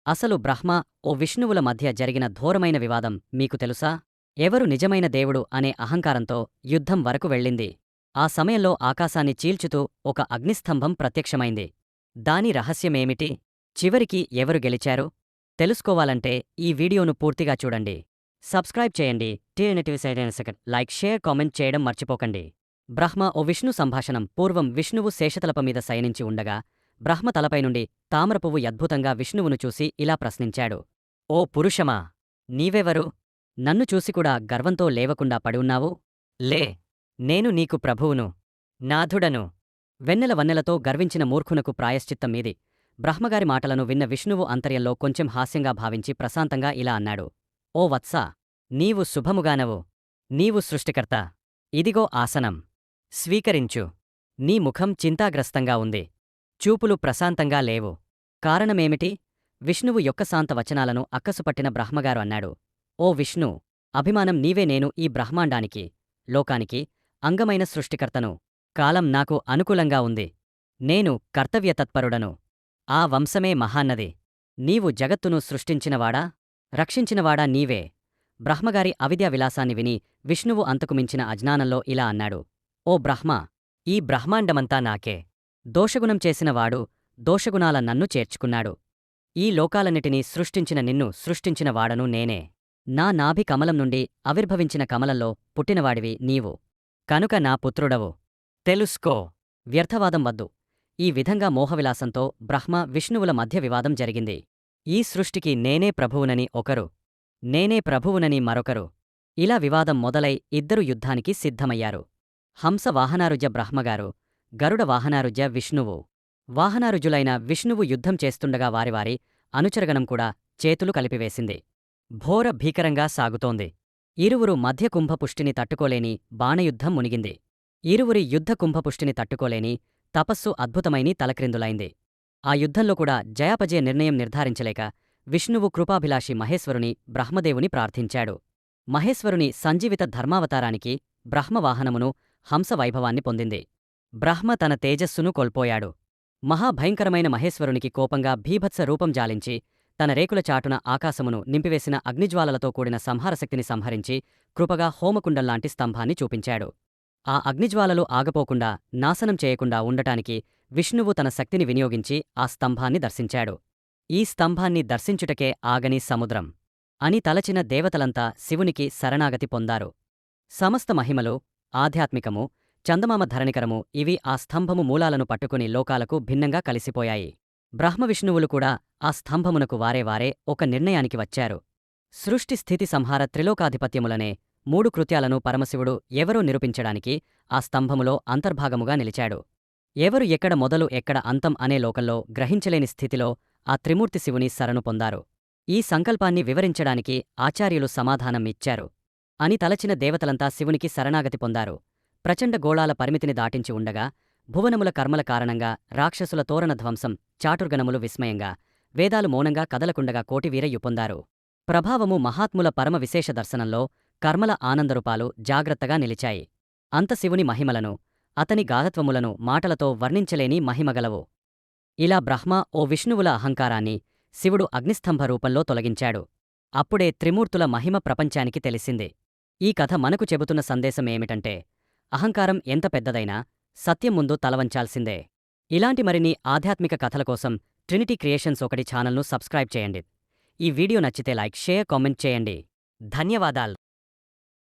అసలు బ్రహ్మ ఓ విష్ణువుల మధ్య జరిగిన ఘోరమైన వివాదం మీకు తెలుసా? ఎవరు నిజమైన దేవుడు అనే అహంకారంతో యుద్ధం వరకు వెళ్ళింది. ఆ సమయంలో ఆకాశాన్ని చీల్చుతూ ఒక అగ్నిస్తంభం ప్రత్యక్షమైంది. దాని రహస్యమేమిటి? చివరికి ఎవరు గెలిచారు? తెలుసుకోవాలంటే ఈ వీడియోను పూర్తిగా చూడండి. సబ్స్క్రైబ్ చేయండి. లైక్, షేర్, కామెంట్ చేయడం మర్చిపోకండి. బ్రహ్మ ఓ విష్ణు సంభాషణం. పూర్వం విష్ణువు శేషతలప మీద శయనించి ఉండగా బ్రహ్మ తలపై నుండి తామరపువ్వు అద్భుతంగా విష్ణువును చూసి ఇలా ప్రశ్నించాడు. ఓ పురుషమా! నీవెవరు? నన్ను చూసికూడా గర్వంతో లేవకుండా పడి ఉన్నావు? లే! నేను నీకు ప్రభువును, నాథుడను. వెన్నెల వన్నెలతో గర్వించిన మూర్ఖునకు ప్రాయశ్చిత్తం మీది. బ్రహ్మగారి మాటలను విన్న విష్ణువు అంతర్యంలో కొంచెం హాస్యంగా భావించి ప్రశాంతంగా ఇలా అన్నాడు. ఓ వత్సా! నీవు శుభముగానవు. నీవు సృష్టికర్త. ఇదిగో ఆసనం. స్వీకరించు. నీ ముఖం చింతాగ్రస్తంగా ఉంది. చూపులు ప్రశాంతంగా లేవు. కారణమేమిటి? విష్ణువు యొక్క శాంత వచనాలను అక్కసుపట్టిన బ్రహ్మగారు అన్నాడు. ఓ విష్ణూ! అభిమానం నీవే. నేను ఈ బ్రహ్మాండానికి, లోకానికి అంగమైన సృష్టికర్తను. కాలం నాకు అనుకూలంగా ఉంది. నేను కర్తవ్యతత్పరుడను. ఆ వంశమే మహాన్నది. నీవు జగత్తును సృష్టించినవాడా, రక్షించినవాడా నీవే. బ్రహ్మగారి అవిద్యా విలాసాన్ని విని విష్ణువు అంతకుమించిన అజ్ఞానంలో ఇలా అన్నాడు. ఓ బ్రహ్మా! ఈ బ్రహ్మాండమంతా నాకే. దోషగుణం చేసినవాడు దోషగుణాల నన్ను చేర్చుకున్నాడు. ఈ లోకాలన్నిటినీ సృష్టించిన నిన్ను సృష్టించిన వాడను నేనే. నా నాభి కమలం నుండి ఆవిర్భవించిన కమలంలో పుట్టినవాడివి నీవు. కనుక నా పుత్రుడవు. తెలుసుకో. వ్యర్థవాదం వద్దు. ఈ విధంగా మోహవిలాసంతో బ్రహ్మ విష్ణువుల మధ్య వివాదం జరిగింది. ఈ సృష్టికి నేనే ప్రభువునని ఒకరు, నేనే ప్రభువునని మరొకరు. ఇలా వివాదం మొదలై ఇద్దరు యుద్ధానికి సిద్ధమయ్యారు. హంస వాహనారుజ్య బ్రహ్మగారు, గరుడ వాహనారుజ్య విష్ణువు. వాహనారుజులైన విష్ణువు యుద్ధం చేస్తుండగా వారివారి అనుచరగణం కూడా చేతులు కలిపివేసింది. ఘోర భీకరంగా సాగుతోంది. ఇరువురు మధ్య కుంభపుష్టిని తట్టుకోలేని బాణయుద్ధం మునిగింది. ఇరువురి యుద్ధ కుంభపుష్టిని తట్టుకోలేని తపస్సు అద్భుతమైని తలక్రిందులైంది. ఆ యుద్ధంలో కూడా జయాపజయ నిర్ణయం నిర్ధారించలేక విష్ణువు కృపాభిలాషి మహేశ్వరుని బ్రహ్మదేవుని ప్రార్థించాడు. మహేశ్వరుని సంజీవిత ధర్మావతారానికి బ్రహ్మవాహనమును హంస వైభవాన్ని పొందింది. బ్రహ్మ తన తేజస్సును కోల్పోయాడు. మహాభయంకరమైన మహేశ్వరునికి కోపంగా భీభత్స రూపం జాలించి తన రేకుల చాటున ఆకాశమును నింపివేసిన అగ్నిజ్వాలలతో కూడిన సంహారశక్తిని సంహరించి కృపగా హోమకుండంలాంటి స్తంభాన్ని చూపించాడు. ఆ అగ్నిజ్వాలలు ఆగపోకుండా నాశనం చేయకుండా ఉండటానికి విష్ణువు తన శక్తిని వినియోగించి ఆ స్తంభాన్ని దర్శించాడు. ఈ స్తంభాన్ని దర్శించుటకే ఆగని సముద్రం అని తలచిన దేవతలంతా శివునికి శరణాగతి పొందారు. సమస్త మహిమలు, ఆధ్యాత్మికము, చందమామ ధరణికరము ఇవి ఆ స్తంభము మూలాలను పట్టుకుని లోకాలకు భిన్నంగా కలిసిపోయాయి. బ్రహ్మవిష్ణువులు కూడా ఆ స్తంభమునకు వారే ఒక నిర్ణయానికి వచ్చారు. సృష్టి స్థితి సంహార త్రిలోకాధిపత్యములనే మూడు కృత్యాలను పరమశివుడు ఎవరో నిరూపించడానికి ఆ స్తంభములో అంతర్భాగముగా నిలిచాడు. ఎవరు ఎక్కడ మొదలు ఎక్కడ అంతం అనే లోకంలో గ్రహించలేని స్థితిలో ఆ త్రిమూర్తి శివుని శరణు పొందారు. ఈ సంకల్పాన్ని వివరించడానికి ఆచార్యులు సమాధానం ఇచ్చారు అని తలచిన దేవతలంతా శివునికి శరణాగతి పొందారు. ప్రచండ గోళాల పరిమితిని దాటించి ఉండగా భువనముల కర్మల కారణంగా రాక్షసుల తోరణ ధ్వంసం, చాటుర్గణములు విస్మయంగా, వేదాలు మౌనంగా కదలకుండగా కోటివీరయ్యు పొందారు. ప్రభావము మహాత్ముల పరమ విశేష దర్శనంలో కర్మల ఆనందరూపాలు జాగ్రత్తగా నిలిచాయి. అంత శివుని మహిమలను, అతని గాధత్వములను మాటలతో వర్ణించలేని మహిమగలవు. ఇలా బ్రహ్మ ఓ విష్ణువుల అహంకారాన్ని శివుడు అగ్నిస్తంభ రూపంలో తొలగించాడు. అప్పుడే త్రిమూర్తుల మహిమ ప్రపంచానికి తెలిసింది. ఈ కథ మనకు చెబుతున్న సందేశమేమిటంటే అహంకారం ఎంత పెద్దదైనా సత్యం ముందు తలవంచాల్సిందే. ఇలాంటి మరిన్ని ఆధ్యాత్మిక కథల కోసం ట్రినిటీ క్రియేషన్స్ ఒకటి ఛానల్ను సబ్స్క్రైబ్ చేయండి. ఈ వీడియో నచ్చితే లైక్, షేర్, కామెంట్ చేయండి. ధన్యవాదాలు.